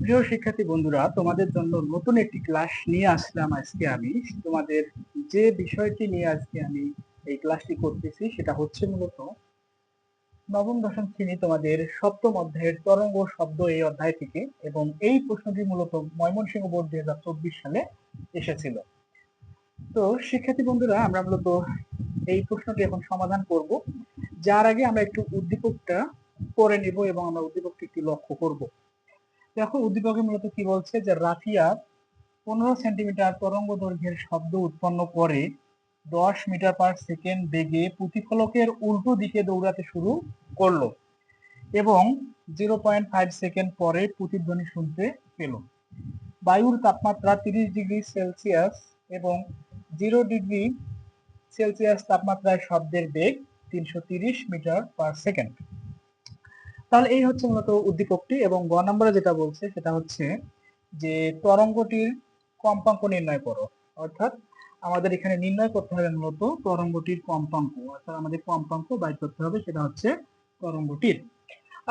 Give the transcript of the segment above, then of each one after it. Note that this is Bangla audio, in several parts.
প্রিয় শিক্ষার্থী বন্ধুরা, তোমাদের জন্য নতুন একটি ক্লাস নিয়ে আসলাম আজকে আমি। তোমাদের যে বিষয়টি নিয়ে আজকে আমি এই ক্লাসটি করতেছি সেটা হচ্ছে মূলত নবম দশম শ্রেণী তোমাদের সপ্তম অধ্যায়ের তরঙ্গ শব্দ এই অধ্যায় থেকে, এবং এই প্রশ্নটি মূলত ময়মনসিংহ বোর্ড 2024 সালে এসেছিল। তো শিক্ষার্থী বন্ধুরা, আমরা মূলত এই প্রশ্নটি এখন সমাধান করব। যার আগে আমরা একটু উদ্দীপকটা পড়ে নিব এবং আমরা উদ্দীপকটি একটু লক্ষ্য করব। দেখো, উদ্দীপকে মূলত কি বলছে যে রাফিয়া 15 সেন্টিমিটার তরঙ্গ দৈর্ঘ্যের শব্দ উৎপন্ন করে 10 মিটার/সেকেন্ড বেগে প্রতিফলকের উল্টো দিকে দৌড়াতে শুরু করলো এবং 0.5 সেকেন্ড পরে প্রতিধ্বনি শুনতে পেল। বায়ুর তাপমাত্রা 30 ডিগ্রি সেলসিয়াস এবং 0 ডিগ্রি সেলসিয়াস তাপমাত্রায় শব্দের বেগ 330 মিটার/সেকেন্ড। তাহলে এই হচ্ছে মূলত উদ্দীপকটি, এবং গ নম্বরে যেটা বলছে সেটা হচ্ছে যে তরঙ্গটির কম্পাঙ্ক নির্ণয় করো। অর্থাৎ আমাদের এখানে নির্ণয় করতে হবে মূলত তরঙ্গটির কম্পাঙ্ক, অর্থাৎ আমাদের কম্পাঙ্ক বাইর করতে হবে, সেটা হচ্ছে তরঙ্গটির।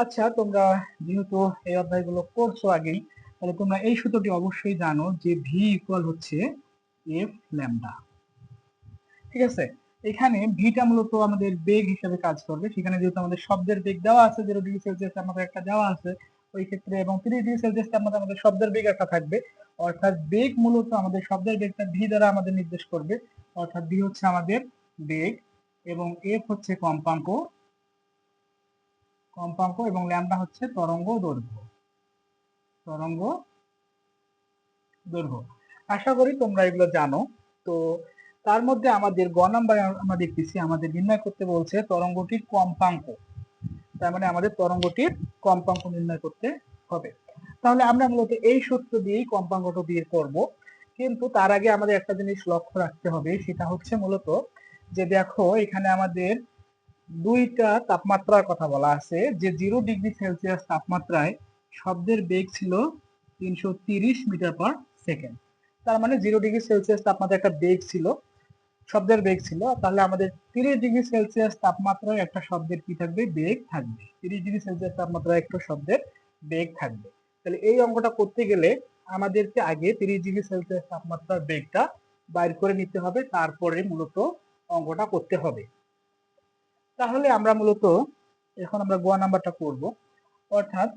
আচ্ছা, তোমরা যেহেতু এই অধ্যায়গুলো করছো আগেই, তাহলে তোমরা এই সূত্রটি অবশ্যই জানো যে ভি ইকুয়াল হচ্ছে এফ ল্যামডা। ঠিক আছে, এখানে ভিটা মূলত আমাদের বেগ হিসেবে কাজ করবে। সেখানে যেহেতু আমাদের শব্দের বেগ দেওয়া আছে 0 ডিগ্রি সেলসিয়াস তাপমাত্রা একটা দেওয়া আছে ওই ক্ষেত্রে, এবং 30 ডিগ্রি সেলসিয়াস তাপমাত্রা আমাদের শব্দের বেগ একটা থাকবে। অর্থাৎ বেগ মূলত আমাদের শব্দের বেগটা ভি দ্বারা আমাদের নির্দেশ করবে। অর্থাৎ ভি হচ্ছে আমাদের বেগ এবং এফ হচ্ছে কম্পাঙ্ক কম্পাঙ্ক এবং ল্যামডা হচ্ছে তরঙ্গ দৈর্ঘ্য। তরঙ্গ দৈর্ঘ্য, আশা করি তোমরা এগুলো জানো। তো তার মধ্যে আমাদের গ নাম্বারে আমরা দেখতেছি আমাদের নির্ণয় করতে বলছে তরঙ্গটির কম্পাঙ্ক। তার মানে আমাদের তরঙ্গটির কম্পাঙ্ক নির্ণয় করতে হবে। তাহলে আমরা মূলত এই সূত্র দিয়েই কম্পাঙ্কটা বের করব। কিন্তু তার আগে আমাদের একটা জিনিস লক্ষ্য রাখতে হবে, সেটা হচ্ছে মূলত যে দেখো এখানে আমাদের দুইটা তাপমাত্রার কথা বলা আছে। যে 0 ডিগ্রি সেলসিয়াস তাপমাত্রায় শব্দের বেগ ছিল 330 মিটার/সেকেন্ড। তার মানে 0 ডিগ্রি সেলসিয়াস তাপমাত্রা একটা বেগ ছিল, শব্দের বেগ ছিল। তাহলে আমাদের 30 ডিগ্রি সেলসিয়াস তাপমাত্রায় একটা শব্দের কি থাকবে? বেগ থাকবে। 30 ডিগ্রি সেলসিয়াস তাপমাত্রায় একটা শব্দের বেগ থাকবে। তাহলে এই অঙ্কটা করতে গেলে আমাদেরকে আগে 30 ডিগ্রি সেলসিয়াস তাপমাত্রার বেগটা বাইর করে নিতে হবে, তারপরে মূলত অঙ্কটা করতে হবে। তাহলে আমরা মূলত এখন আমরা গ নাম্বারটা করব। অর্থাৎ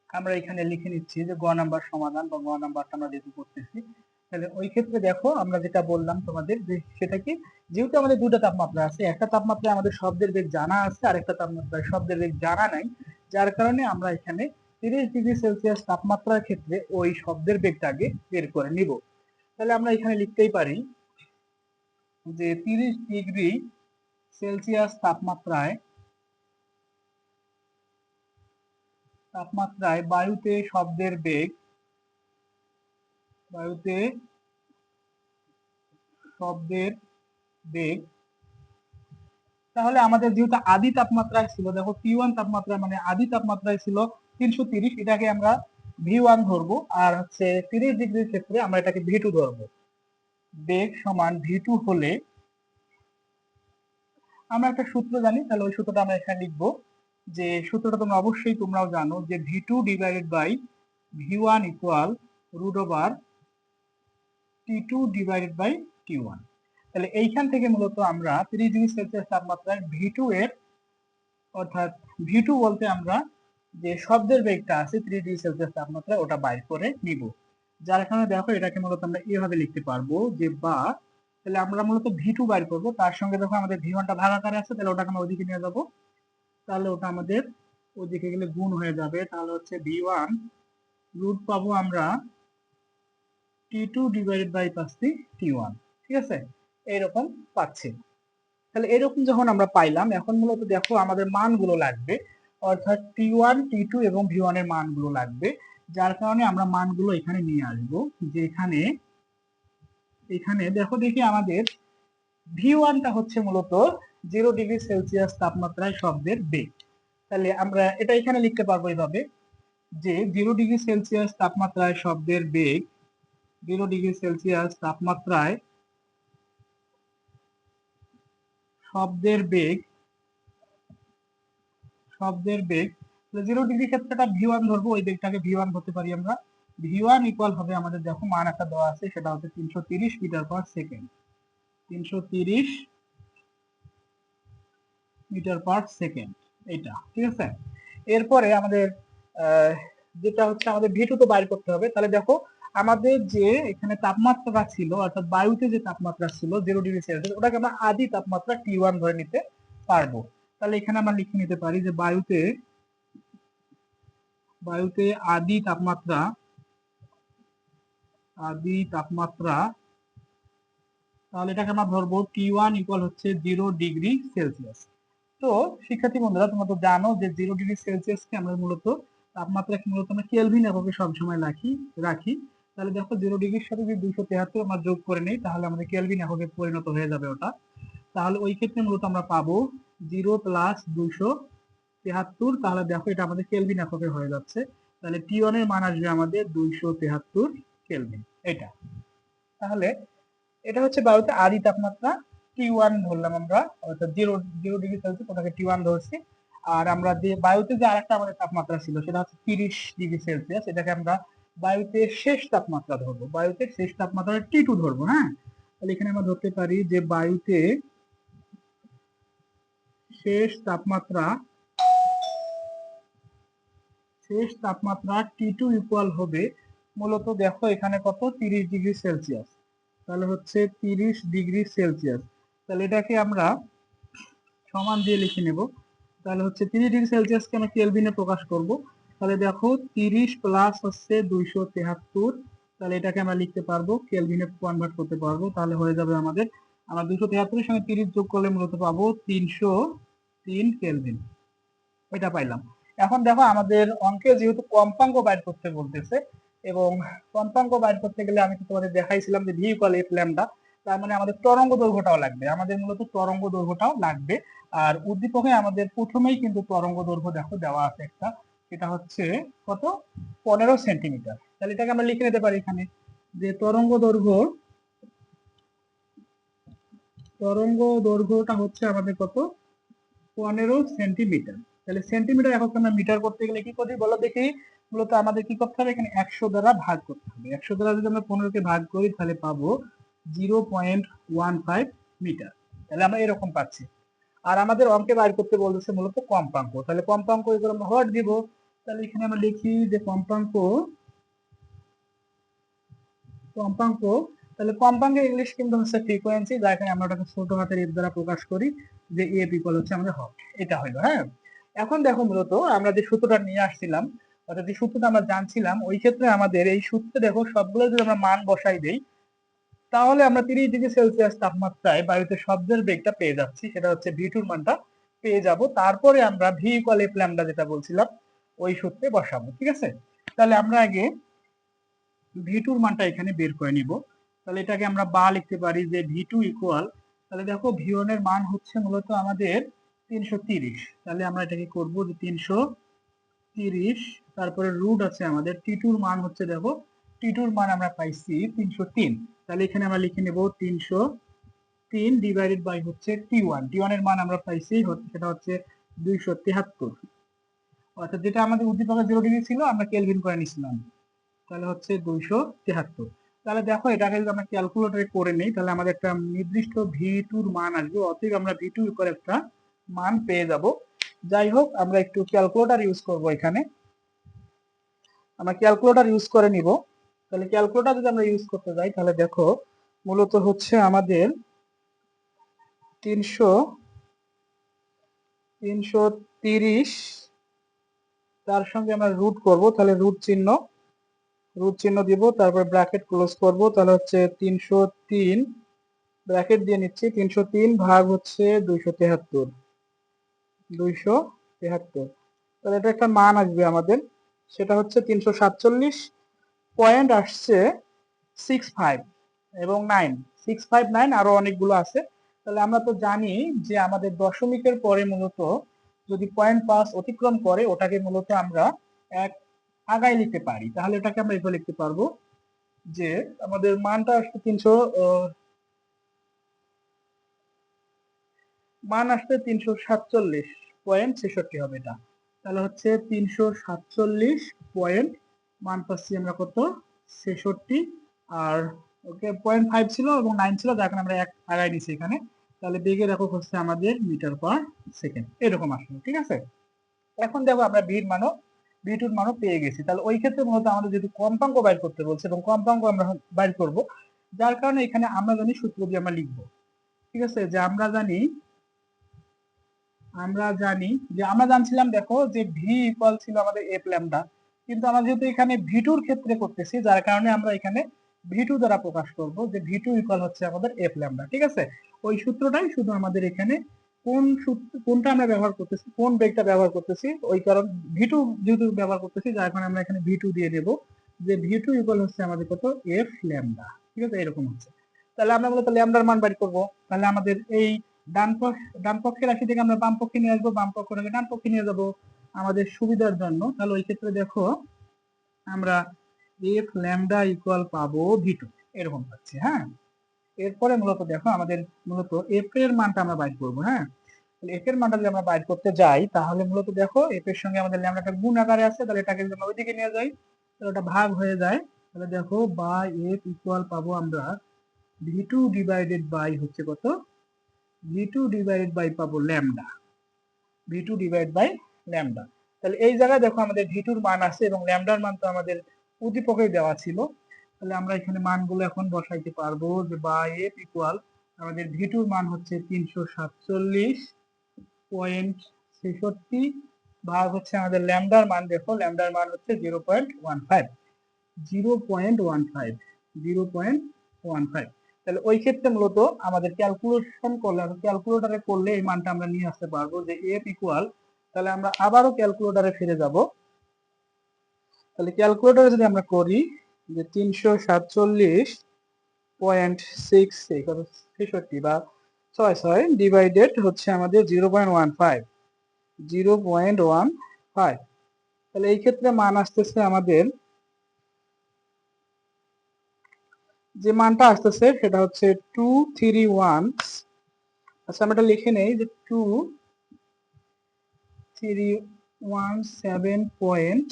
আমরা এখানে লিখে নিচ্ছি যে গ নাম্বার সমাধান, বা গ নাম্বারটা আমরা যেহেতু করতেছি, তাহলে ওই ক্ষেত্রে দেখো আমরা যেটা বললাম তোমাদের যে সেটা কি, যেহেতু আমাদের দুটো তাপমাত্রা আছে, একটা তাপমাত্রায় আমাদের শব্দের বেগ জানা আছে আর একটা তাপমাত্রায় শব্দের বেগ জানা নাই, যার কারণে আমরা এখানে 30 ডিগ্রি সেলসিয়াস তাপমাত্রার ক্ষেত্রে ওই শব্দের বেগটা আগে বের করে নিব। তাহলে আমরা এখানে লিখতেই পারি যে 30 ডিগ্রি সেলসিয়াস তাপমাত্রায় বায়ুতে শব্দের বেগ, বায়ুতে শব্দের বেগ, তাহলে আমাদের যেহেতু আদি তাপমাত্রায় ছিল, দেখো T1 তাপমাত্রা মানে আদি তাপমাত্রায় ছিল 330, এটাকে আমরা V1 ধরবো, আর হচ্ছে 30 ডিগ্রির ক্ষেত্রে আমরা এটাকে V2 ধরবো। বেগ সমান V2 হলে আমরা একটা সূত্র জানি, তাহলে ওই সূত্রটা আমরা এখানে লিখবো। যে সূত্রটা তোমরা অবশ্যই তোমরাও জানো যে V2 divided by V1 equal √over T2 divided by T1। তাহলে এইখান থেকে মূলত আমরা 30 ডিগ্রি সেলসিয়াস তাপমাত্রায় V2 এর, অর্থাৎ V2 বলতে আমরা যে শব্দের বেগটা আছে 30 ডিগ্রি সেলসিয়াস তাপমাত্রায় ওটা বাইর করে নিব। যার কারণে দেখো এটাকে মূলত আমরা এইভাবে লিখতে পারবো যে, বা তাহলে আমরা মূলত V2 বাইর করব, তার সঙ্গে দেখো আমাদের V1টা ভাগাকারে আছে, তাহলে ওটাকে আমরা ওইদিকে নিয়ে যাবো। তাহলে ওটা আমাদের ওইদিকে গেলে গুণ হয়ে যাবে, তাহলে হচ্ছে V1 রুট পাবো আমরা T2 ডিভাইডেড বাই পাচ্ছি T1। ঠিক আছে, এইরকম পাচ্ছি। তাহলে এরকম যখন আমরা পাইলাম, এখন মূলত দেখো আমাদের মানগুলো লাগবে, অর্থাৎ T1 T2 এবং V1 এর মানগুলো লাগবে। যার কারণে আমরা মানগুলো এখানে নিয়ে আসবো, যে এখানে এখানে দেখো দেখি আমাদের V1টা হচ্ছে মূলত 0 ডিগ্রি সেলসিয়াস তাপমাত্রায় শব্দের বেগ। তাহলে আমরা এটা এখানে লিখতে পারবো এইভাবে যে 0 ডিগ্রি সেলসিয়াস তাপমাত্রায় শব্দের বেগ, 0 ডিগ্রি সেলসিয়াস তাপমাত্রায় শব্দের বেগ, শব্দের বেগ 0 ডিগ্রি ক্ষেত্রটা V1 ধরবো, ওই বেগটাকে V1 ধরতে পারি আমরা। V1 ইকুয়াল হবে আমাদের, দেখো মান একটা দেওয়া আছে, সেটা হচ্ছে 330 metre per second. 330 metre per second, এটা ঠিক আছে। এরপরে আমাদের যেটা হচ্ছে আমাদের V2 তো বাইর করতে হবে। তাহলে দেখো আমাদের যে এখানে তাপমাত্রা ছিল, অর্থাৎ বায়ুতে যে তাপমাত্রা ছিল 0 ডিগ্রি সেলসিয়াস, ওটাকে আমরা আদি তাপমাত্রা T1 ধরে নিতে পারবো। তাহলে এখানে আমরা লিখে নিতে পারি যে বায়ুতে আদি তাপমাত্রা, তাহলে এটাকে আমরা ধরবো T1 ইকুয়াল হচ্ছে 0 ডিগ্রি সেলসিয়াস। তো শিক্ষার্থী বন্ধুরা, তোমরা তো জানো যে 0 ডিগ্রি সেলসিয়াসকে আমরা মূলত তাপমাত্রাকে মূলত আমরা কেলভিন এককে সবসময় রাখি। তাহলে দেখো 0 ডিগ্রির সাথে যদি 273 আমরা যোগ করে নেই, তাহলে আমাদের কেলভিন এককে পরিণত হয়ে যাবে ওটা। তাহলে ওই ক্ষেত্রে মূলত আমরা পাবো 0 প্লাস 273, তাহলে দেখো এটা আমাদের কেলভিন এককে হয়ে যাচ্ছে। তাহলে T1 এর মান আসবে আমাদের 273 কেলভিন, এটা। তাহলে এটা হচ্ছে বায়ুতে আদি তাপমাত্রা T1 ধরলাম আমরা, অর্থাৎ 0 ডিগ্রি সেলসিয়াস, ওটাকে T1 ধরছি। আর আমরা যে বায়ুতে যে আরেকটা আমাদের তাপমাত্রা ছিল সেটা হচ্ছে 30 ডিগ্রি সেলসিয়াস, এটাকে আমরা বায়ুতে শেষ তাপমাত্রা ধরবো, বায়ুতে শেষ তাপমাত্রা T2 ধরবো। হ্যাঁ, তাহলে এখানে আমরা ধরতে পারি যে বায়ুতে শেষ তাপমাত্রা T2 ইকুয়াল হবে মূলত, দেখো এখানে কত, 30 ডিগ্রি সেলসিয়াস। তাহলে হচ্ছে 30 ডিগ্রি সেলসিয়াস, তাহলে এটাকে আমরা সমান দিয়ে লিখে নেব। তাহলে হচ্ছে 30 ডিগ্রি সেলসিয়াসকে আমরা কেলভিনে প্রকাশ করব। তাহলে দেখো 30 প্লাস হচ্ছে 273, তাহলে এটাকে আমরা লিখতে পারবো, কেলভিনে কনভার্ট করতে পারবো। তাহলে হয়ে যাবে আমাদের, আমরা 273 এর সঙ্গে 30 যোগ করলে মূলত পাবো 303 কেলভিন, এটা পাইলাম। এখন দেখো আমাদের অঙ্কে যেহেতু কম্পাঙ্ক বাইর করতে বলতেছে, এবং কম্পাঙ্ক বাইর করতে গেলে আমি তোমাদের দেখাইছিলাম যে ভি ইকুয়াল এফ ল্যামডা, তার মানে আমাদের তরঙ্গ দৈর্ঘ্যটাও লাগবে, আমাদের মূলত তরঙ্গ দৈর্ঘ্যটাও লাগবে। আর উদ্দীপকে আমাদের প্রথমেই কিন্তু তরঙ্গ দৈর্ঘ্য দেখো দেওয়া আছে একটা, এটা হচ্ছে কত, 15 সেন্টিমিটার। তাহলে এটাকে আমরা লিখে নিতে পারি এখানে যে তরঙ্গ দৈর্ঘ্যটা হচ্ছে আমাদের কত, 15 সেন্টিমিটার। তাহলে সেন্টিমিটার একক আমরা মিটার করতে গেলে কি করি বলো দেখি, মূলত আমাদের কি করতে হবে, এখানে 100 দ্বারা ভাগ করতে হবে। 100 দ্বারা যদি আমরা 15কে ভাগ করি তাহলে পাবো 0.15 মিটার। তাহলে আমরা এরকম পাচ্ছি। আর আমাদের অঙ্কে বাইর করতে বলতেছে মূলত কম্পাঙ্ক, তাহলে কম্পাঙ্ক এগুলো আমরা হট দিব। তাহলে এখানে আমরা লিখি যে কম্পাঙ্ক, তাহলে কম্পাঙ্কের ইংলিশ কিন্তু হচ্ছে ফ্রিকোয়েন্সি, যা এখানে আমরা ওটাকে ছোট হাতের এফ দ্বারা প্রকাশ করি, যে এফ ইকুয়াল হচ্ছে আমাদের হট, এটা হলো। হ্যাঁ, এখন দেখো মূলত আমরা যে সূত্রটা নিয়ে আসছিলাম, অর্থাৎ যে সূত্রটা আমরা জানছিলাম, ওই ক্ষেত্রে আমাদের এই সূত্রে দেখো সবগুলো যদি আমরা মান বসাই দেই, তাহলে আমরা 30 ডিগ্রি সেলসিয়াস তাপমাত্রায় বায়ুতে শব্দের বেগটা পেয়ে যাচ্ছি, সেটা হচ্ছে V2 এর মানটা পেয়ে যাব। তারপরে আমরা ভি ইকুয়াল এফ ল্যামডা যেটা বলছিলাম ওই সূত্রে বসাবো, ঠিক আছে। তাহলে আমরা আগে V2 এর মানটা এখানে বের করে নিব। তাহলে এটাকে আমরা বা লিখতে পারি যে V2 ইকুয়াল, তাহলে দেখো V1 এর মান হচ্ছে মূলত আমাদের 330, তাহলে আমরা এটাকে করব যে 330, তারপরে রুট আছে আমাদের T2 এর মান হচ্ছে, দেখো T2 এর মান আমরা পাইছি 303, তাহলে এখানে আমরা লিখে নেব 303 ডিভাইডেড বাই হচ্ছে T1 এর মান আমরা পাইছি, সেটা হচ্ছে 273, অর্থাৎ যেটা আমাদের উদ্দীপকে 0 ডিগ্রি ছিল আমরা কেলভিন করে নিছিলাম, তাহলে হচ্ছে 273। তাহলে দেখো এটাকে যদি আমরা ক্যালকুলেটরে করে নেই, তাহলে আমাদের একটা নির্দিষ্ট V2 এর মান আসবে, অতএব আমরা V2 করে একটা মান পেয়ে যাব। যাই হোক, আমরা একটু ক্যালকুলেটর ইউজ করব, এখানে আমরা ক্যালকুলেটর ইউজ করে নিব। তাহলে ক্যালকুলেটর যদি আমরা ইউজ করতে যাই, তাহলে দেখো মূলত হচ্ছে আমাদের 330, তার সঙ্গে আমরা রুট করব, তাহলে রুট চিহ্ন দিব, তারপর ব্র্যাকেট ক্লোজ করব, তাহলে হচ্ছে 303, ব্র্যাকেট দিয়ে নিচ্ছি, 303 ভাগ হচ্ছে 273, তাহলে এটা একটা মান আসবে আমাদের, সেটা হচ্ছে 347 পয়েন্ট আসছে 65 এবং 9, 659, আরো অনেকগুলো আছে। তাহলে আমরা তো জানি যে আমাদের দশমিকের পরে মূলত যদি 0.5 অতিক্রম করে, ওটাকে মূলত আমরা এক আগায় লিখতে পারি। তাহলে এটাকে আমরা এভাবে লিখতে পারবো যে আমাদের মানটা আসছে মান আসছে 347.66 হবে এটা। তাহলে হচ্ছে 347 পয়েন্ট মান পাচ্ছি আমরা কত 66, আর ওকে 0.5 ছিল এবং 9 ছিল, যার কারণে আমরা এক আগায় নিছি এখানে। তাহলে বেগের একক হচ্ছে আমাদের মিটার পার সেকেন্ড, এরকম আসলো। ঠিক আছে, এখন দেখো আমরা ভি2 মানও পেয়ে গেছি। তাহলে ওই ক্ষেত্রে মূলত আমাদের যেহেতু কম্পাঙ্ক বাইর করতে বলছে এবং কম্পাঙ্ক আমরা বাইর করব, যার কারণে এখানে আমরা জানি সূত্র দিয়ে আমরা লিখবো। ঠিক আছে, যে আমরা জানছিলাম দেখো যে ভি ইকুয়াল ছিল আমাদের এফ ল্যামডা, কিন্তু আমরা যেহেতু এখানে ভি2 এর ক্ষেত্রে করতেছি, যার কারণে আমরা এখানে ভি2 দ্বারা প্রকাশ করব যে ভি2 ইকুয়াল হচ্ছে আমাদের এফ ল্যামডা। ঠিক আছে, ওই সূত্রটাই শুধু আমাদের এখানে কোনটা আমরা ব্যবহার করতেছি, কোন বেগটা ব্যবহার করতেছি, ওই কারণ ভি2 যেহেতু ব্যবহার করতেছি, যার কারণে আমরা এখানে ভি2 দিয়ে দেব যে ভি2 ইকুয়াল হচ্ছে আমাদের কত এফ ল্যামডা। ঠিক আছে, এরকম হচ্ছে। তাহলে আমরা মূলত ল্যামডার মান বের করব। তাহলে আমাদের এই ডান পক্ষের রাশি থেকে আমরা বাম পক্ষে নিয়ে আসবো, বাম পক্ষ থেকে ডান পক্ষে নিয়ে যাবো আমাদের সুবিধার জন্য। তাহলে ওই ক্ষেত্রে দেখো আমরা এফ ল্যামডা ইকুয়াল পাবো ভি2, এরকম পাচ্ছি। হ্যাঁ, এরপরে মূলত দেখো আমাদের মূলত এফ এর মানটা আমরা বাইর করবো। হ্যাঁ, এফ এর মানটা যদি আমরা বাইর করতে যাই, তাহলে মূলত দেখো এফ এর সঙ্গে আমাদের ল্যামডাটা গুণ আকারে আছে, তাহলে এটাকে যদি আমরা ওইদিকে নিয়ে যাই তাহলে ওটা ভাগ হয়ে যায়। তাহলে দেখো বা এফ ইকুয়াল পাবো আমরা ভি2 ডিভাইডেড বাই হচ্ছে কত ভি2 ডিভাইডেড বাই পাবো lambda, V two divide by lambda. তাহলে এই জায়গায় দেখো আমাদের ভি2 এর মান আছে এবং ল্যামডার মান তো আমাদের উদ্দীপকে দেওয়া ছিল। তাহলে আমরা এখানে মানগুলো এখন বসাইতে পারবো যে বা এফ ইকুয়াল আমাদের ভি2 এর মান হচ্ছে 347.66 ভাগ হচ্ছে আমাদের ল্যামডার মান, দেখো ল্যামডার মান হচ্ছে 0.15, 0.15। তাহলে ওই ক্ষেত্রে মূলত আমাদের ক্যালকুলেটরে করলে এই মানটা আমরা নিয়ে আসতে পারবো যে এফ ইকুয়াল, তাহলে আমরা আবারও ক্যালকুলেটরে ফিরে যাব। তাহলে ক্যালকুলেটরে যদি আমরা করি যে 347.66 বা 66 ডিভাইডেড হচ্ছে আমাদের 0.15, তাহলে এই ক্ষেত্রে মান আসতেছে আমাদের, যে মানটা আসতেছে সেটা হচ্ছে 231। আচ্ছা আমরা এটা লিখে নেই যে 2317.73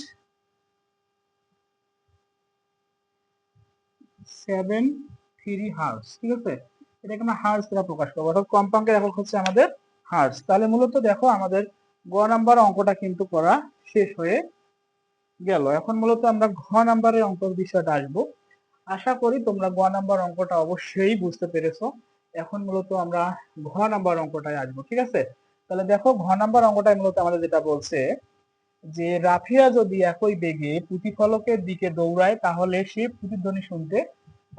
হার্টজ। ঠিক আছে, এটাকে আমরা হার্টজ দ্বারা প্রকাশ করবো, অর্থাৎ কম্পাঙ্কের একক হচ্ছে আমাদের হার্টজ। তাহলে মূলত দেখো আমাদের গ নাম্বার অঙ্কটা কিন্তু করা শেষ হয়ে গেল। এখন মূলত আমরা ঘ নাম্বারের অঙ্কের বিষয়টা আসবো। আশা করি তোমরা গ নাম্বার অঙ্কটা অবশ্যই বুঝতে পেরেছো। এখন মূলত আমরা ঘ নাম্বার অঙ্কটায় আসবো। ঠিক আছে, তাহলে দেখো ঘ নাম্বার অঙ্কটায় মূলত আমাদের যেটা বলছে যে রাফিয়া যদি একই বেগে প্রতিফলকের দিকে দৌড়ায় তাহলে সে প্রতিধ্বনি শুনতে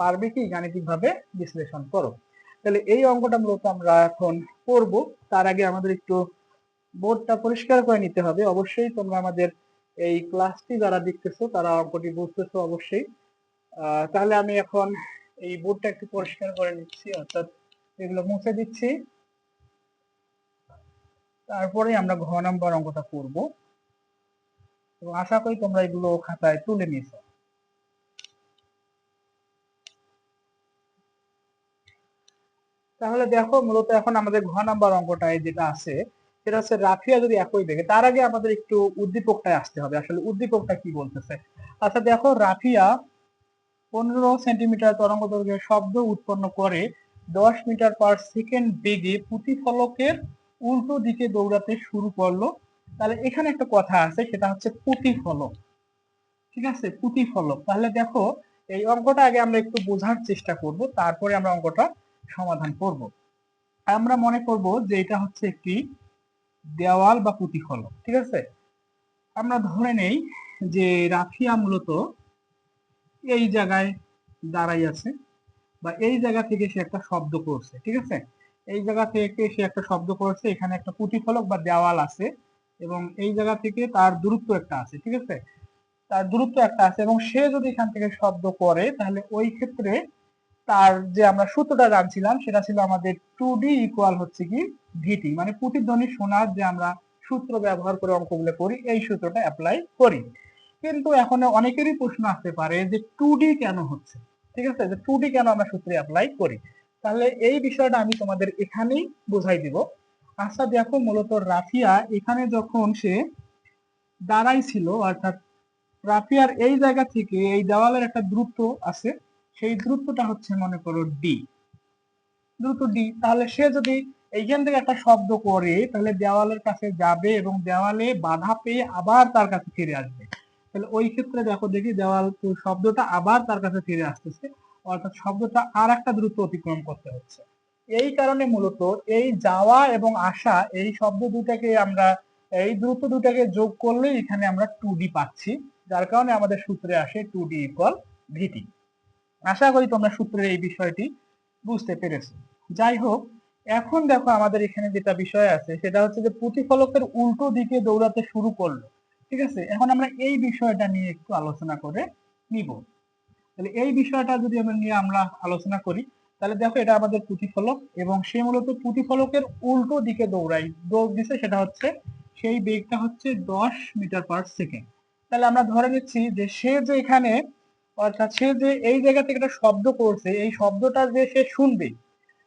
পারবে কি, গাণিতিকভাবে বিশ্লেষণ করো। তাহলে এই অঙ্কটা মূলত আমরা এখন করব। তার আগে আমাদের একটু বোর্ডটা পরিষ্কার করে নিতে হবে। অবশ্যই তোমরা আমাদের এই ক্লাসটি যারা দেখতেছো তারা অঙ্কটি বুঝতেছো অবশ্যই। তাহলে আমি এখন এই বোর্ডটা একটু পরিষ্কার করে নিচ্ছি, অর্থাৎ এগুলো মুছে দিচ্ছি, তারপরে আমরা ঘ নাম্বার অঙ্কটা করব এবং আশা করি তোমরা এগুলো খাতায় তুলে নিয়েছো। তাহলে দেখো মূলত এখন আমাদের ঘ নাম্বার অঙ্কটায় যেটা আছে সেটা হচ্ছে রাফিয়া যদি একই বেগে, তার আগে আমাদের একটু উদ্দীপকটায় আসতে হবে, আসলে উদ্দীপকটা কি বলতেছে। আচ্ছা দেখো রাফিয়া 15 সেন্টিমিটার তরঙ্গ দৈর্ঘ্যের শব্দ উৎপন্ন করে 10 মিটার পার সেকেন্ড বেগে প্রতিফলকের উল্টো দিকে দৌড়াতে শুরু করলো। তাহলে এখানে একটা কথা আছে, সেটা হচ্ছে প্রতিফলক। ঠিক আছে, প্রতিফলক। তাহলে দেখো এই অঙ্কটা আগে আমরা একটু বোঝার চেষ্টা করব, তারপরে আমরা অঙ্কটা সমাধান করব। আমরা মনে করব যে এটা হচ্ছে একটি দেওয়াল বা প্রতিফলক। ঠিক আছে, আমরা ধরে নেই যে রাফিয়া মূলত এই জায়গায় দাঁড়াই আছে বা এই জায়গা থেকে সে একটা শব্দ করছে। ঠিক আছে, এই জায়গা থেকে সে একটা শব্দ করছে, এখানে একটা প্রতিফলক বা দেওয়াল আছে এবং এই জায়গা থেকে তার দূরত্ব একটা আছে। ঠিক আছে, তার দূরত্ব একটা আছে এবং সে যদি এখান থেকে শব্দ করে তাহলে ওই ক্ষেত্রে তার যে আমরা সূত্রটা জানছিলাম সেটা ছিল আমাদের 2D ইকুয়াল হচ্ছে কি ভিটি, মানে প্রতিধ্বনি শোনার যে আমরা সূত্র ব্যবহার করে অঙ্কগুলো করি এই সূত্রটা অ্যাপ্লাই করি। কিন্তু এখন অনেকেরই প্রশ্ন আসতে পারে যে 2D কেন হচ্ছে। ঠিক আছে, যে 2D কেন আমরা সূত্রে অ্যাপ্লাই করি, তাহলে এই বিষয়টা আমি তোমাদের এখানেই বোঝাই দিব। আচ্ছা দেখো মূলত রাফিয়া এখানে যখন সে দাঁড়াই ছিল, অর্থাৎ রাফিয়ার এই জায়গা থেকে এই দেওয়ালের একটা দূরত্ব আছে, সেই দূরত্বটা হচ্ছে মনে করো ডি, দ্রুত ডি। তাহলে সে যদি এইখান থেকে একটা শব্দ করে তাহলে দেওয়ালের কাছে যাবে এবং দেওয়ালে বাধা পেয়ে আবার তার কাছে ফিরে আসবে। তাহলে ওই ক্ষেত্রে দেখো দেখি দেওয়াল শব্দটা আবার তার কাছে ফিরে আসতেছে, অর্থাৎ শব্দটা আর একটা দ্রুত অতিক্রম করতে হচ্ছে। এই কারণে মূলত এই যাওয়া এবং আসা এই শব্দ দুটাকে আমরা এই দ্রুত দুটাকে যোগ করলে এখানে আমরা 2d পাচ্ছি, যার কারণে আমাদের সূত্রে আসে 2d ইকুয়াল ভিটি। আশা করি তোমরা সূত্রের এই বিষয়টি বুঝতে পেরেছো। যাই হোক, এখন দেখো আমাদের এখানে যেটা বিষয় আছে সেটা হচ্ছে যে প্রতিফলকের উল্টো দিকে দৌড়াতে শুরু করলো। ঠিক আছে, এখন আমরা এই বিষয়টা নিয়ে একটু আলোচনা করে নিব। তাহলে এই বিষয়টা যদি আমরা নিয়ে আলোচনা করি, তাহলে দেখো এটা আমাদের প্রতিফলক এবং সে মূলত প্রতিফলকের উল্টো দিকে দৌড় দিছে, সেটা হচ্ছে সেই বেগটা হচ্ছে 10 মিটার পার সেকেন্ড। তাহলে আমরা ধরে নিচ্ছি যে সে যে এখানে, অর্থাৎ সে যে এই জায়গা থেকে একটা শব্দ করছে, এই শব্দটা যে সে শুনবে,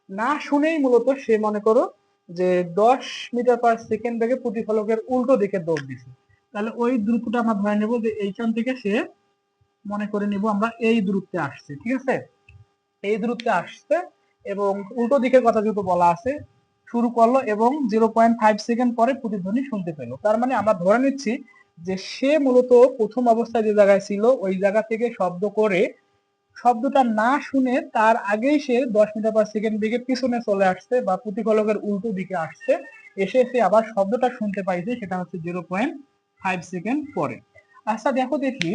না শুনেই মূলত সে মনে করো যে 10 মিটার পার সেকেন্ড বেগে প্রতিফলকের উল্টো দিকে দৌড় দিছে। তাহলে ওই দ্রুতটা আমরা ধরে নেব যে এইখান থেকে সে মনে করে নিব আমরা এই দূরত্বে আসছে। ঠিক আছে, এই দূরত্বে আসছে এবং উল্টো দিকের কথা যেহেতু বলা আছে, শুরু করলো এবং 0.5 সেকেন্ড পরে প্রতিধ্বনি শুনতে পেলো। তার মানে আমরা ধরে নিচ্ছি যে সে মূলত প্রথম অবস্থায় যে জায়গায় ছিল ওই জায়গা থেকে শব্দ করে শব্দটা না শুনে তার আগেই সে 10 মিটার পার সেকেন্ড বেগে পিছনে চলে আসছে বা প্রতিফলকের উল্টো দিকে আসছে, এসে সে আবার শব্দটা শুনতে পাইছে, সেটা হচ্ছে 0.5 সেকেন্ড পরে। আচ্ছা দেখো দেখি,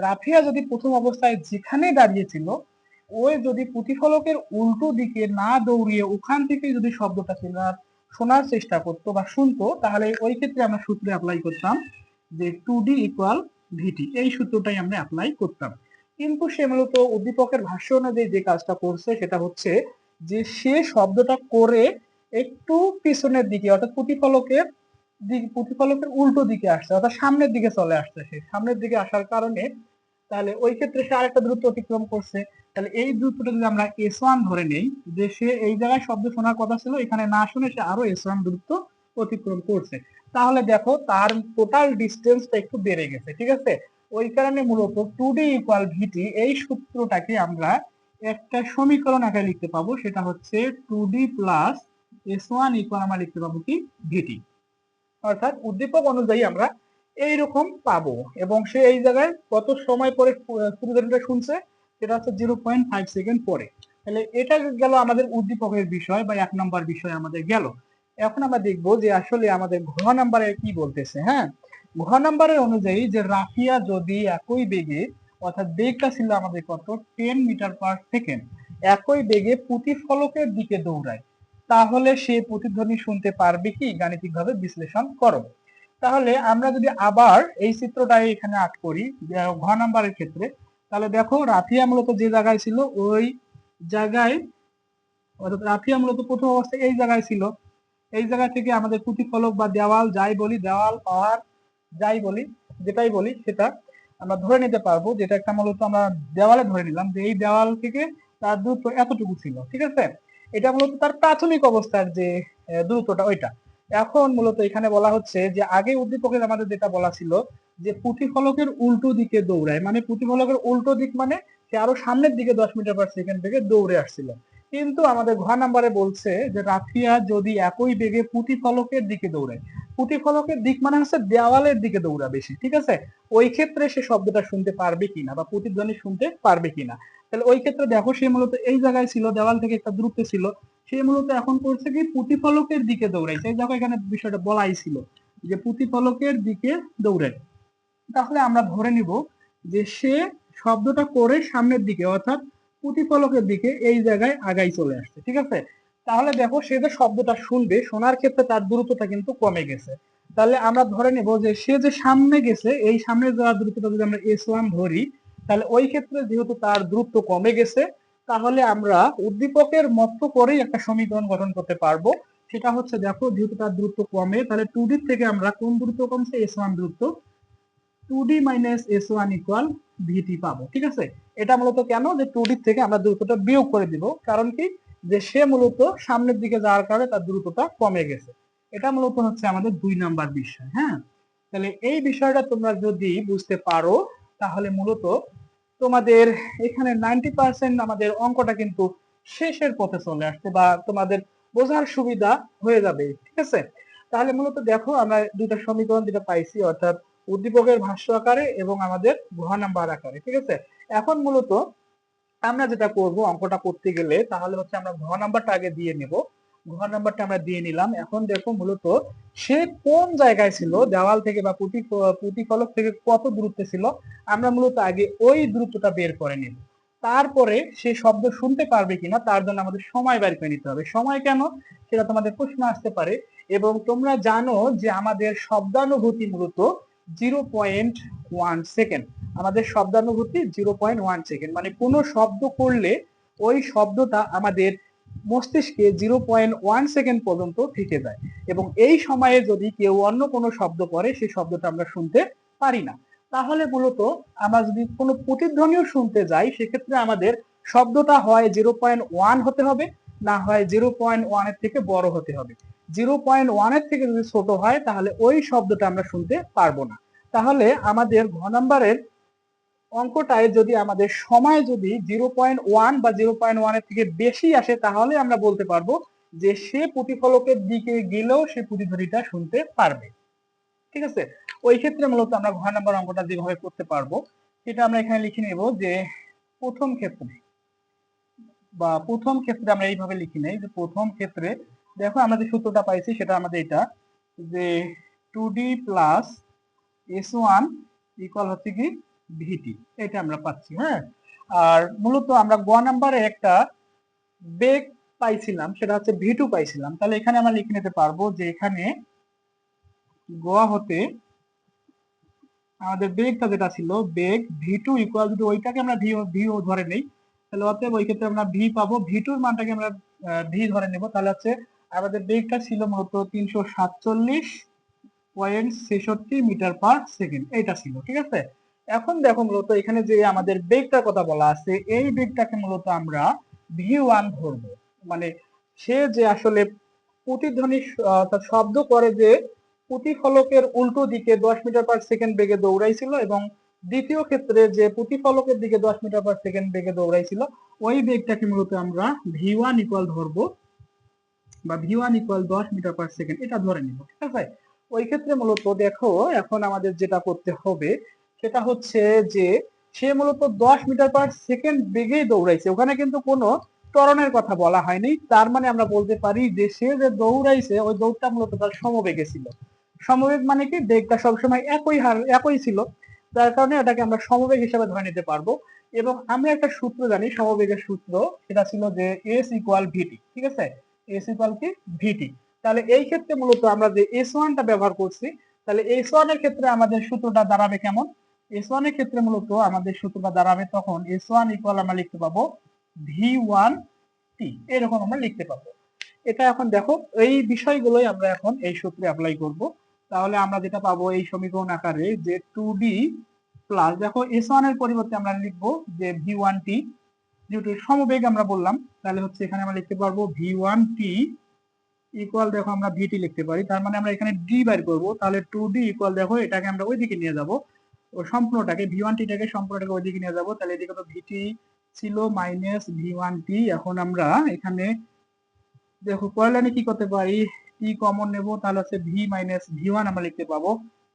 রাফিয়া যদি প্রথম অবস্থায় যেখানে দাঁড়িয়েছিল ওই যদি প্রতিফলকের উল্টো দিকে না দৌড়িয়ে ওখান থেকে যদি শব্দটা শোনার চেষ্টা করতো বা শুনতো, তাহলে ওই ক্ষেত্রে আমরা সূত্রে অ্যাপ্লাই করতাম যে 2d ইকুয়াল ভিটি, এই সূত্রটাই আমরা অ্যাপ্লাই করতাম। কিন্তু সে মূলত উদ্দীপকের ভাষ্য অনুযায়ী যে কাজটা করছে সেটা হচ্ছে যে সে শব্দটা করে একটু পিছনের দিকে, অর্থাৎ প্রতিফলকের উল্টো দিকে আসছে, অর্থাৎ সামনের দিকে চলে আসছে। সে সামনের দিকে আসার কারণে তাহলে ওই ক্ষেত্রে সে আরেকটা দ্রুত অতিক্রম করছে। তাহলে এই দ্রুতটা যদি আমরা S1 ধরে নেই, যে সে এই জায়গায় শব্দ শোনার কথা ছিল, এখানে না শুনে সে আরো S1 দ্রুত অতিক্রম করছে, তাহলে দেখো তার টোটাল ডিস্টেন্সটা একটু বেড়ে গেছে। ঠিক আছে, ওই কারণে মূলত 2d ইকুয়াল ভিটি এই সূত্রটাকে আমরা একটা সমীকরণ আকারে লিখতে পাবো, সেটা হচ্ছে 2d প্লাস S1 ইকুয়াল আমরা লিখতে পাবো কি ভিটি, অর্থাৎ উদ্দীপক অনুযায়ী আমরা এইরকম পাবো। এবং সে এই জায়গায় কত সময় পরে প্রতিধ্বনিটা শুনছে, সেটা হচ্ছে 0.5 সেকেন্ড পরে। তাহলে এটা গেল আমাদের উদ্দীপকের বিষয় বা 1 নম্বর বিষয় আমাদের গেল। এখন আমরা দেখবো যে আসলে আমাদের ঘ নাম্বারে কি বলতেছে। হ্যাঁ, ঘ নাম্বারের অনুযায়ী যে রাফিয়া যদি একই বেগে, অর্থাৎ বেগটা ছিল আমাদের কত 10 মিটার পার সেকেন্ড, একই বেগে প্রতিফলকের দিকে দৌড়ায়, তাহলে সে প্রতিধ্বনি শুনতে পারবে কি, গাণিতিকভাবে বিশ্লেষণ করো। তাহলে আমরা যদি আবার এই চিত্রটা এখানে আঁক করি ঘ নাম্বারের ক্ষেত্রে, তাহলে দেখো রাফিয়া মূলত যে জায়গায় ছিল ওই জায়গায়, অর্থাৎ রাফিয়া মূলত প্রথম অবস্থায় এই জায়গায় ছিল, এই জায়গা থেকে আমাদের প্রতিফলক বা দেওয়াল যাই বলি, দেওয়াল পাহাড় যাই বলি, যেটাই বলি সেটা আমরা ধরে নিতে পারবো, যেটা একটা মূলত আমরা দেওয়ালে ধরে নিলাম যে এই দেওয়াল থেকে তার দূরত্ব এতটুকু ছিল। ঠিক আছে, এটা মূলত তার প্রাথমিক অবস্থার যে দূরত্বটা ওইটা। এখন মূলত এখানে বলা হচ্ছে যে আগে উদ্দীপকের আমাদের যেটা বলা ছিল যে প্রতিফলকের উল্টো দিকে দৌড়ায়, মানে প্রতিফলকের উল্টো দিক মানে সে আরো সামনের দিকে 10 মিটার পার সেকেন্ড থেকে দৌড়ে আসছিল। কিন্তু আমাদের ঘ নাম্বারে বলছে যে রাফিয়া যদি একই বেগে প্রতিফলকের দিকে দৌড়ায়, প্রতিফলকের দিক মানে হচ্ছে দেওয়ালের দিকে দৌড়াবে সে। ঠিক আছে, ওই ক্ষেত্রে সে শব্দটা শুনতে পারবে কিনা বা প্রতিধ্বনি শুনতে পারবে কিনা। তাহলে ওই ক্ষেত্রে দেখো সে মূলত এই জায়গায় ছিল, দেওয়াল থেকে একটা দূরত্ব ছিল, সে মূলত এখন করছে কি প্রতিফলকের দিকে দৌড়াইছে। দেখো এখানে বিষয়টা বলাই ছিল যে প্রতিফলকের দিকে দৌড়ায়। তাহলে আমরা ধরে নিব যে সে শব্দটা করে সামনের দিকে, অর্থাৎ প্রতিফলকের দিকে এই জায়গায় আগাই চলে আসছে। ঠিক আছে, তাহলে দেখো সে যে শব্দটা শুনবে, শোনার ক্ষেত্রে তার দূরত্বটা কিন্তু কমে গেছে। তাহলে আমরা ধরে নিব যে সে যে সামনে গেছে, এই সামনে যাওয়ার দূরত্বটা যদি আমরা S1 ধরি, তাহলে ওই ক্ষেত্রে যেহেতু তার দূরত্ব কমে গেছে, তাহলে আমরা উদ্দীপকের মতো করেই একটা সমীকরণ গঠন করতে পারবো। সেটা হচ্ছে দেখো যেহেতু তার দূরত্ব কমে, তাহলে 2d থেকে আমরা কোন দূরত্ব কমছে, S1 দূরত্ব, 2d মাইনাস S1 ইকুয়াল ভিটি পাবো। ঠিক আছে, এটা মূলত কেন যে 2d থেকে আমরা দূরত্বটা বিয়োগ করে দিব, কারণ কি যে সে মূলত সামনের দিকে যাওয়ার কারণে তার দূরত্বটা কমে গেছে। এটা মূলত হচ্ছে আমাদের 2 নাম্বার বিষয়। হ্যাঁ, তাহলে এই বিষয়টা তোমরা যদি বুঝতে পারো তাহলে মূলত তোমাদের এখানে 90% আমাদের অঙ্কটা কিন্তু শেষের পথে চলে আসছে বা তোমাদের বোঝার সুবিধা হয়ে যাবে, ঠিক আছে। তাহলে মূলত দেখো আমরা দুটো সমীকরণ যেটা পাইছি, অর্থাৎ উদ্দীপকের ভাষ্য আকারে এবং আমাদের ঘ নাম্বার আকারে, ঠিক আছে। এখন মূলত আমরা যেটা করব অঙ্কটা করতে গেলে তাহলে হচ্ছে আমরা ঘ নাম্বারটা আগে দিয়ে নেব। ঘ নাম্বারটা আমরা দিয়ে নিলাম। এখন দেখো মূলত সে কোন জায়গায় ছিল, দেওয়াল থেকে বা প্রতিফলক থেকে কত দূরত্বে ছিল, আমরা মূলত আগে ওই দূরত্বটা বের করে নেব। তারপরে সে শব্দ শুনতে পারবে কিনা তার জন্য আমাদের সময় বের করে নিতে হবে। সময় কেন সেটা তোমাদের প্রশ্ন আসতে পারে। এবং তোমরা জানো যে আমাদের শব্দানুভূতি মূলত 0.1 সেকেন্ড। আমাদের শব্দানুভূতি 0.1 সেকেন্ড, মানে কোনো শব্দ করলে ওই শব্দটা আমাদের মস্তিষ্কে 0.1 সেকেন্ড পর্যন্ত থেকে যায়। এবং এই সময়ে যদি কেউ অন্য কোনো শব্দ করে সেই শব্দটা আমরা শুনতে পারি না। তাহলে মূলত আমরা যদি কোনো প্রতিধ্বনিও শুনতে যাই সেক্ষেত্রে আমাদের শব্দটা হয় 0.1 হতে হবে, না হয় 0.1 এর থেকে বড় হতে হবে। 0.1 এর থেকে যদি ছোট হয় তাহলে ওই শব্দটা আমরা শুনতে পারবো না। তাহলে আমাদের ঘ নাম্বারের অঙ্কটায় যদি আমাদের সময় যদি 0.1 বা 0.1 এর থেকে বেশি আসে তাহলে আমরা বলতে পারবো যে সে প্রতিফলকের দিকে গেলেও সে প্রতিধ্বনিটা শুনতে পারবে, ঠিক আছে। ওই ক্ষেত্রে মূলত আমরা ঘ নাম্বার অঙ্কটা যেভাবে করতে পারবো সেটা আমরা এখানে লিখে নেব যে প্রথম ক্ষেত্রে আমরা এইভাবে লিখি নেই যে প্রথম ক্ষেত্রে দেখো আমরা যে সূত্রটা পাইছি সেটা আমাদের এটা যে 2d প্লাস s1 ইকুয়াল হচ্ছে কি ভিটি, এটা আমরা পাচ্ছি। হ্যাঁ, আর মূলত আমরা গ নাম্বারে একটা বেগ পাইছিলাম সেটা হচ্ছে ভি2 পাইছিলাম। তাহলে এখানে আমরা লিখে নিতে পারবো যে এখানে গ হতে আমাদের বেগটা যেটা ছিল বেগ ভি2 ইকুয়াল, যদি ওইটাকে আমরা ভি ধরে নেই তাহলে অতএব ওই ক্ষেত্রে আমরা ভি পাবো, ভি2 এর মানটাকে আমরা ভি ধরে নেব। তাহলে হচ্ছে আমাদের বেগটা ছিল মূলত 347.66 মিটার পার সেকেন্ড, এটা ছিল, ঠিক আছে। এখন দেখো মূলত এখানে যে আমাদের বেগটার কথা বলা আছে এই বেগটাকে মূলত আমরা ভি1 ধরবো। মানে সে যে আসলে প্রতিধ্বনি অর্থাৎ শব্দ করে যে প্রতিফলকের উল্টো দিকে 10 মিটার পার সেকেন্ড বেগে দৌড়াইছিল এবং দ্বিতীয় ক্ষেত্রে যে প্রতিফলকের দিকে 10 মিটার পার সেকেন্ড বেগে দৌড়াইছিল ওই বেগটাকে মূলত আমরা ভি1 ইকুয়াল ধরবো বা V one equal 10 metre per second এটা ধরে নিব, ঠিক আছে। ওই ক্ষেত্রে মূলত দেখো এখন আমাদের যেটা করতে হবে সেটা হচ্ছে যে সে মূলত 10 মিটার পার সেকেন্ড বেগেই দৌড়াইছে, ওখানে কিন্তু কোনো ত্বরণের কথা বলা হয়নি। তার মানে আমরা বলতে পারি যে সে যে দৌড়াইছে ওই দৌড়টা মূলত তার সমবেগে ছিল। সমবেগ মানে কি বেগটা সবসময় একই ছিল, যার কারণে এটাকে আমরা সমবেগ হিসেবে ধরে নিতে পারবো। এবং আমরা একটা সূত্র জানি সমবেগের সূত্র, সেটা ছিল যে এস ইকুয়াল ভিটি, ঠিক আছে। এস ইকুয়াল কি ভিটি। তাহলে এই ক্ষেত্রে মূলত আমরা যে S1 টা ব্যবহার করছি তাহলে S1 এর ক্ষেত্রে আমাদের সূত্রটা দাঁড়াবে কেমন, S1 এর ক্ষেত্রে মূলত আমাদের সূত্রটা দাঁড়াবে তখন S1 ইকুয়াল আমরা লিখতে পাবো V1T, এরকম আমরা লিখতে পাবো। এটা এখন দেখো এই বিষয়গুলোই আমরা এখন এই সূত্রে অ্যাপ্লাই করব। তাহলে আমরা যেটা পাবো এই সমীকরণ আকারে যে 2D প্লাস, দেখো S1 এর পরিবর্তে আমরা লিখবো যে V1T, যেহেতু সমবেগ আমরা বললাম তাহলে হচ্ছে এখানে আমরা লিখতে পারবো V1T ইকুয়াল, দেখো আমরা ভিটি লিখতে পারি, তার মানে আমরা এখানে ডি বের করব। তাহলে 2d ইকুয়াল, দেখো এটাকে আমরা ওইদিকে নিয়ে যাব, ও সম্পূর্ণটাকে V1T-টাকে সম্পূর্ণটাকে ওইদিকে নিয়ে যাব। তাহলে এদিকে তো ভিটি ছিল মাইনাস V1T। এখন আমরা এখানে দেখো পরের লাইনে কি করতে পারি, টি কমন নেব, তাহলে হচ্ছে V মাইনাস V1 আমরা লিখতে পাবো।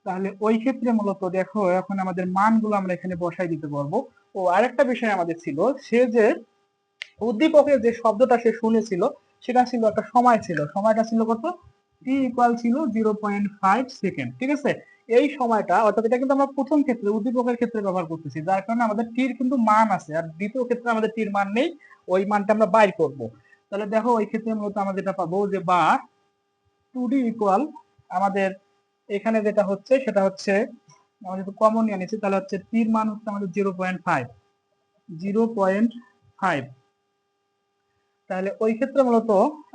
তাহলে ওই ক্ষেত্রে মূলত দেখো এখন আমাদের মানগুলো আমরা এখানে বসাই দিতে পারবো। ও আরেকটা বিষয় আমাদের ছিল, সে যে উদ্দীপকের যে শব্দটা সে শুনেছিল সেটা ছিল একটা সময় ছিল, সময়টা ছিল কত, টি ইকুয়াল ছিল 0.5 সেকেন্ড, ঠিক আছে। এই সময়টা অর্থাৎ এটা কিন্তু আমরা প্রথম ক্ষেত্রে উদ্দীপকের ক্ষেত্রে ব্যবহার করতেছি, যার কারণে আমাদের টির কিন্তু মান আছে, আর দ্বিতীয় ক্ষেত্রে আমাদের টির মান নেই, ওই মানটা আমরা বাইর করব। তাহলে দেখো ওই ক্ষেত্রে মূলত আমরা যেটা পাবো যে বা 2d ইকুয়াল আমাদের এখানে যেটা হচ্ছে সেটা হচ্ছে আমরা যদি কমন নিয়ে নিচ্ছি তাহলে হচ্ছে টির মান হচ্ছে আমাদের 0.5। তাহলে ওই ক্ষেত্রে মূলত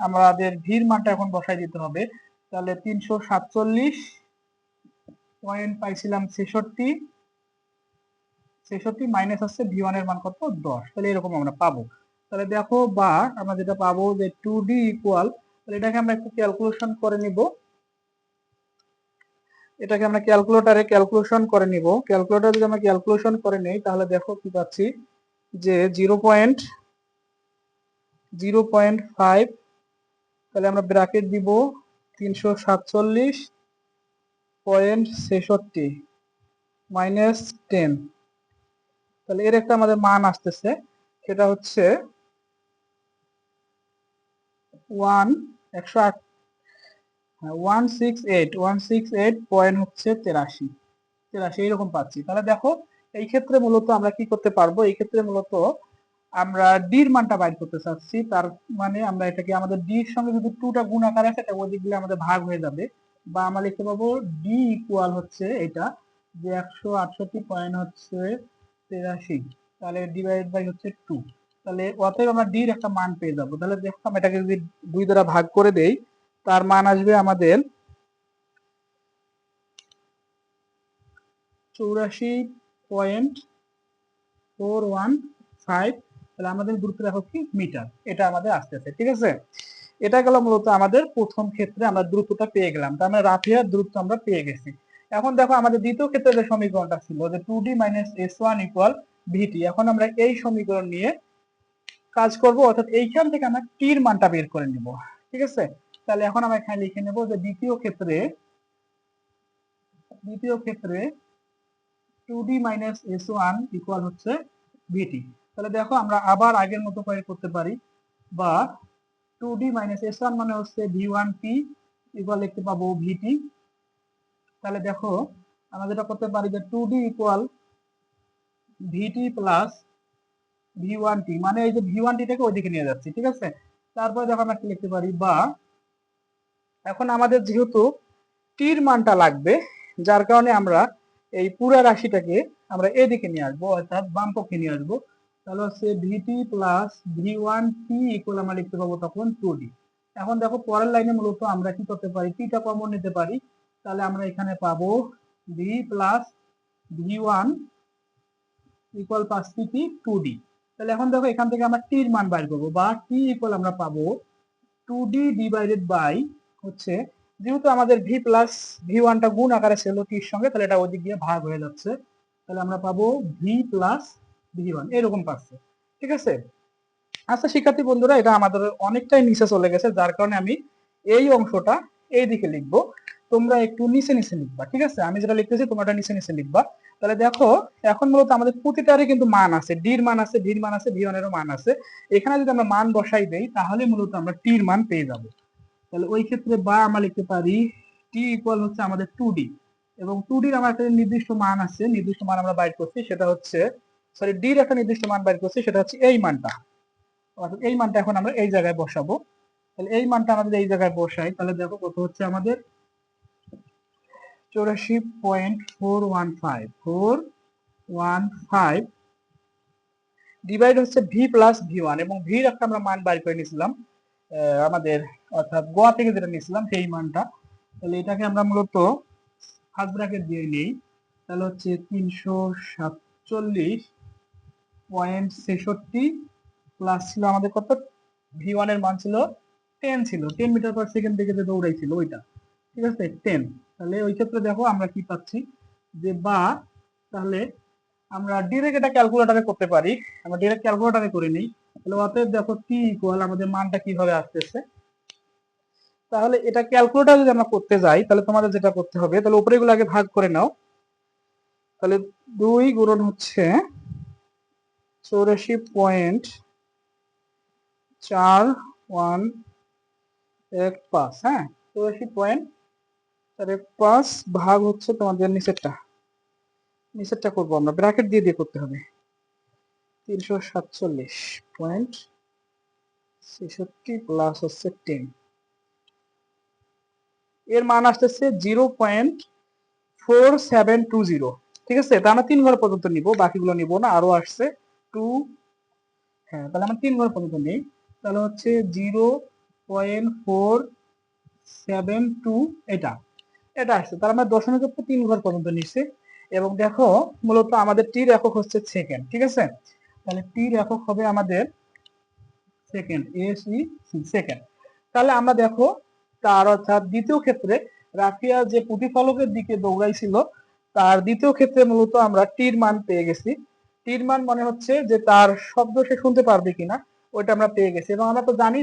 আমাদের ভির মানটা এখন বসাই দিতে হবে। তাহলে 347 পয়েন্ট পাইছিলাম 66 মাইনাস হচ্ছে V1 এর মান কত 10, তাহলে এরকম আমরা পাবো। তাহলে দেখো বা আমরা যেটা পাবো যে 2d ইকুয়াল, তাহলে এটাকে আমরা একটু ক্যালকুলেশন করে নিব। এটাকে আমরা ক্যালকুলেটরে ক্যালকুলেশন করে নিব। ক্যালকুলেটরে যদি আমরা ক্যালকুলেশন করে নেই তাহলে দেখো কি পাচ্ছি যে 0.5, তাহলে আমরা ব্র্যাকেট দিব 347.63 -10, তাহলে এর একটা আমাদের মান আসতেছে, সেটা হচ্ছে 168 এরকম পাচ্ছি। তাহলে দেখো এই ক্ষেত্রে মূলত আমরা কি করতে পারবো, এই ক্ষেত্রে মূলত আমরা ডির মানটা বাইর করতে চাচ্ছি। তার মানে আমরা এটাকে আমাদের ডির সঙ্গে যদি 2টা গুণ আকারে আছে এটা ওই দিক দিলে আমাদের ভাগ হয়ে যাবে, বা আমরা লিখতে পাবো ডি ইকুয়াল হচ্ছে এটা যে 168.83, তাহলে ডিভাইড বাই হচ্ছে 2, তাহলে অতএব আমরা ডির একটা মান পেয়ে যাবো। তাহলে দেখো আমরা এটাকে যদি 2 দ্বারা ভাগ করে দেই তার মান আসবে আমাদের 84.415, তাহলে আমাদের দূরত্ব দেখো কি মিটার, এটা আমাদের আসতেছে। ঠিক আছে, এটা গেল মূলত আমাদের প্রথম ক্ষেত্রে আমরা দূরত্বটা পেয়ে গেলাম, তার মানে রাফিয়ার দূরত্ব আমরা পেয়ে গেছি। এখন দেখো আমাদের দ্বিতীয় ক্ষেত্রে যে সমীকরণটা ছিল যে 2d - s1 = vt, এখন আমরা এই সমীকরণ নিয়ে কাজ করব, অর্থাৎ এইখান থেকে আমরা টির মানটা বের করে নিব। ঠিক আছে, তাহলে এখন আমরা এখানে লিখে নেব যে দ্বিতীয় ক্ষেত্রে 2d - s1 = হচ্ছে vt। তাহলে দেখো আমরা আবার আগের মতো করে করতে পারি, বা 2d - s1 মানে হচ্ছে v1t ইকুয়াল লিখতে পাবো vt। তাহলে দেখো আমরা যেটা করতে পারি যে 2d = vt প্লাস v1t, মানে এই যে v1t টাকে ওইদিকে নিয়ে যাচ্ছি। ঠিক আছে, তারপরে দেখো আমরা কি লিখতে পারি, বা এখন আমাদের যেহেতু টির মানটা লাগবে, যার কারণে আমরা এই পুরো রাশিটাকে আমরা এদিকে নিয়ে আসবো, অর্থাৎ বাম পক্ষে নিয়ে আসবো। তাহলে হচ্ছে ভিটি প্লাস v1t ইকুয়াল আমরা লিখতে পাবো তখন 2d। এখন দেখো পরের লাইনে মূলত আমরা কি করতে পারি, টিটা কমন নিতে পারি, তাহলে আমরা এখানে পাবো v প্লাস v1 ইকুয়াল পাচ্ছি কি 2d। তাহলে এখন দেখো এখান থেকে আমরা টির মান বাইর করবো, বা টি ইকুয়াল আমরা পাবো 2d ডিভাইডেড বাই হচ্ছে, যেহেতু আমাদের v প্লাস v1টা গুণ আকারে ছিল টির সঙ্গে, তাহলে এটা ওদিক দিয়ে ভাগ হয়ে যাচ্ছে, তাহলে আমরা পাবো v প্লাস v1 এরকম পাচ্ছে। ঠিক আছে, আচ্ছা শিক্ষার্থী বন্ধুরা, এটা আমাদের অনেকটাই নিচে চলে গেছে, যার কারণে আমি এই অংশটা এই দিকে লিখবো, তোমরা একটু নিচে নিচে লিখবা। ঠিক আছে, আমি যেটা লিখতেছি তোমরা এটা নিচে নিচে লিখবা। তাহলে দেখো এখন মূলত আমাদের প্রতিটারই কিন্তু মান আছে, ডির মান আছে, ভির মান আছে, v1 এরও মান আছে। এখানে যদি আমরা মান বসাই দেই তাহলে মূলত আমরা টির মান পেয়ে যাব। তাহলে ওই ক্ষেত্রে বা আমরা লিখতে পারি টি ইকুয়াল হচ্ছে আমাদের 2d, এবং 2d এর আমার একটা নির্দিষ্ট মান আছে, নির্দিষ্ট মান আমরা বাইর করছি, সেটা হচ্ছে সরি ডির একটা নির্দিষ্ট মান বাইর করছি, সেটা হচ্ছে এই মানটা, অর্থাৎ এই মানটা এখন আমরা এই জায়গায় বসাবো। তাহলে এই মানটা আমাদের এই জায়গায় বসাই, তাহলে দেখো কত হচ্ছে আমাদের 84.415 ডিভাইড হচ্ছে ভি প্লাস v1, এবং ভির একটা আমরা মান বাইর করে নিয়েছিলাম আমাদের, অর্থাৎ গোয়া থেকে যেটা নিয়েছিলাম সেই মানটা। তাহলে এটাকে আমরা মূলত ফার্স্ট ব্র্যাকেট দিয়ে নিই, তাহলে হচ্ছে 347.63 প্লাস ছিল আমাদের কত, v1 এর মান ছিল 10, ছিল 10 মিটার পার সেকেন্ড থেকে যে দৌড়াইছিল ওইটা। ঠিক আছে 10, তাহলে ওই ক্ষেত্রে দেখো আমরা কি পাচ্ছি যে, বা তাহলে আমরা ডিরেক্ট এটা ক্যালকুলেটরে করতে পারি, আমরা ডিরেক্ট ক্যালকুলেটরে করে নিই। তাহলে অতএব দেখো টি ইকুয়াল আমাদের মানটা কিভাবে আসতেছে, তাহলে এটা ক্যালকুলেটর যদি আমরা করতে যাই তাহলে তোমাদের যেটা করতে হবে, তাহলে উপরে এগুলো আগে ভাগ করে নাও। তাহলে 2 গুণন হচ্ছে 84.415, হ্যাঁ 84.415 ভাগ হচ্ছে তোমাদের নিচেরটা করবো আমরা, ব্র্যাকেট দিয়ে দিয়ে করতে হবে, 347.63 প্লাস হচ্ছে 10, এর মান আসতেছে 0.4720। ঠিক আছে, তা আমরা 3 ঘর পর্যন্ত নিব, বাকিগুলো নিব না, আরো আসছে 2, হ্যাঁ তাহলে আমরা 3 ঘর পর্যন্ত নিই, তাহলে হচ্ছে 0.472, এটা এটা আসছে, তাহলে আমরা দশমিক 3 ঘর পর্যন্ত নিচ্ছি। এবং দেখো মূলত আমাদের টির একক হচ্ছে সেকেন্ড। ঠিক আছে, তাহলে টির একক হবে আমাদের সেকেন্ড, এসই সেকেন্ড। তাহলে আমরা দেখো তার অর্থাৎ দ্বিতীয় ক্ষেত্রে রাফিয়া যে প্রতিফলকের দিকে দৌড়াইছিল তার দ্বিতীয় ক্ষেত্রে মূলত আমরা টির মান পেয়ে গেছি। টির মান মনে হচ্ছে যে তার শব্দ সে শুনতে পারবে কিনা, ওইটা আমরা পেয়ে গেছি। এবং আমরা তো জানি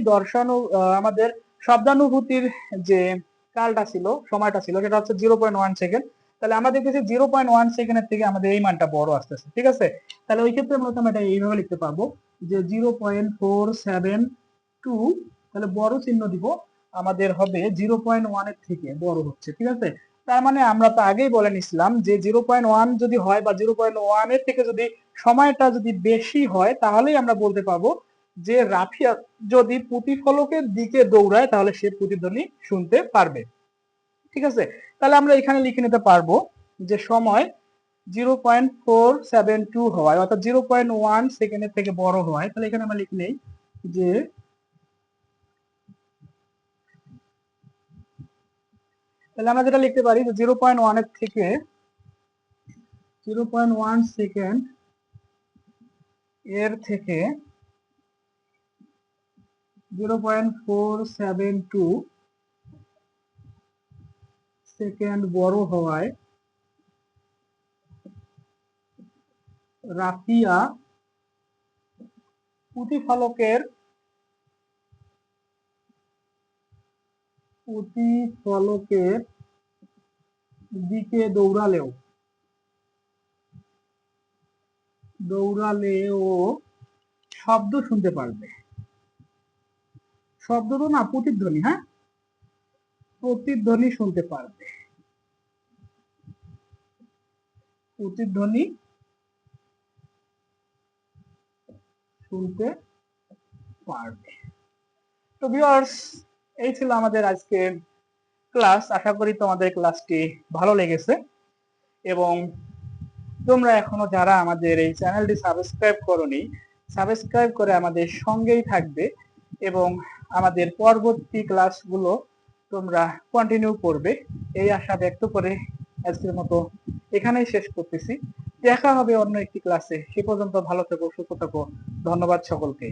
আমাদের শব্দানুভূতির যে কালটা ছিল, সময়টা ছিল, সেটা হচ্ছে 0.1 সেকেন্ড। তাহলে আমরা দেখতেছি 0.1 সেকেন্ডের থেকে আমাদের এই মানটা বড় আসতেছে, ঠিক আছে। তাহলে ওই ক্ষেত্রে মূলত আমরা এটা এইভাবে লিখতে পারবো যে 0.472, তাহলে বড় চিহ্ন দিব, আমাদের হবে 0.1 এর থেকে বড় হচ্ছে, ঠিক আছে। তার মানে আমরা তো আগেই বলে নিছিলাম যে 0.1 যদি হয় বা 0.1 এর থেকে যদি সময়টা যদি বেশি হয়, তাহলেই আমরা বলতে পারবো যে রাফিয়া যদি প্রতিফলকের দিকে দৌড়ায় তাহলে সে প্রতিধ্বনি শুনতে পারবে, ঠিক আছে। তাহলে আমরা এখানে লিখে নিতে পারবো যে সময় 0.472 হওয়ায়, অর্থাৎ 0.1 সেকেন্ডের থেকে বড় হয়। তাহলে এখানে আমরা লিখে নেই যে তাহলে আমরা যেটা লিখতে পারি যে 0.1 এর থেকে 0.1 সেকেন্ড এর থেকে 0.472 সেকেন্ড বড় হওয়ায় রাফিয়া প্রতিফলকের দিকে দৌড়ালেও শব্দ শুনতে পারবে। শব্দ তো না, প্রতিধ্বনি, হ্যাঁ, প্রতিধ্বনি শুনতে পারবে, প্রতিধ্বনি শুনতে পারবে। তো ভিউয়ার্স, এই ছিল আমাদের আজকের ক্লাস। আশা করি তোমাদের ক্লাসটি ভালো লেগেছে এবং তোমরা এখনো যারা আমাদের এই চ্যানেলটি সাবস্ক্রাইব করোনি, সাবস্ক্রাইব করে আমাদের সঙ্গেই থাকবে এবং আমাদের পরবর্তী ক্লাসগুলো তোমরা কন্টিনিউ করবে, এই আশা ব্যক্ত করে আজকের মতো এখানেই শেষ করতেছি। দেখা হবে অন্য একটি ক্লাসে। সে পর্যন্ত ভালো থেকো, সুস্থ থাকো। ধন্যবাদ সকলকে।